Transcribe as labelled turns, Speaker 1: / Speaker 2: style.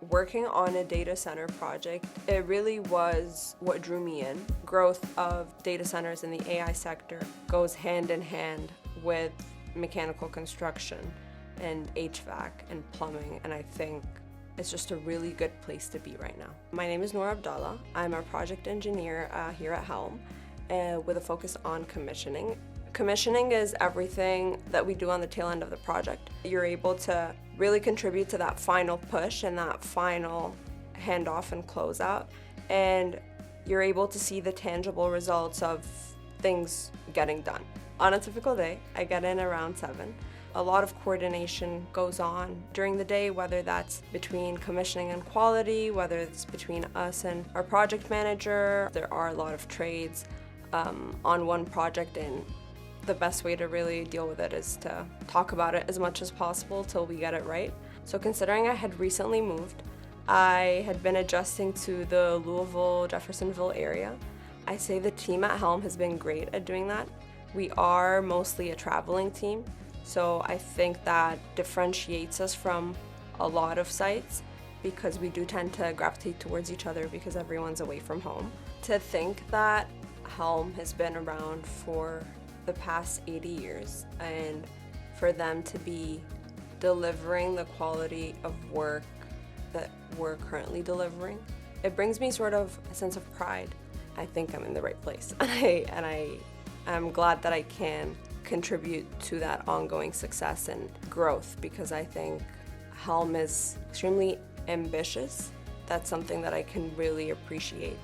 Speaker 1: Working on a data center project, it really was what drew me in. Growth of data centers in the AI sector goes hand in hand with mechanical construction and HVAC and plumbing, and I think it's just a really good place to be right now. My name is Nour Abdallah. I'm a project engineer here at Helm with a focus on commissioning. Commissioning is everything that we do on the tail end of the project. You're able to really contribute to that final push and that final handoff and closeout, and you're able to see the tangible results of things getting done. On a typical day, I get in around 7. A lot of coordination goes on during the day, whether that's between commissioning and quality, whether it's between us and our project manager. There are a lot of trades on one project, and the best way to really deal with it is to talk about it as much as possible till we get it right. So considering I had recently moved, I had been adjusting to the Louisville, Jeffersonville area. I say the team at Helm has been great at doing that. We are mostly a traveling team, so I think that differentiates us from a lot of sites because we do tend to gravitate towards each other because everyone's away from home. To think that Helm has been around for the past 80 years, and for them to be delivering the quality of work that we're currently delivering, it brings me sort of a sense of pride. I think I'm in the right place, and I'm glad that I can contribute to that ongoing success and growth, because I think Helm is extremely ambitious. That's something that I can really appreciate.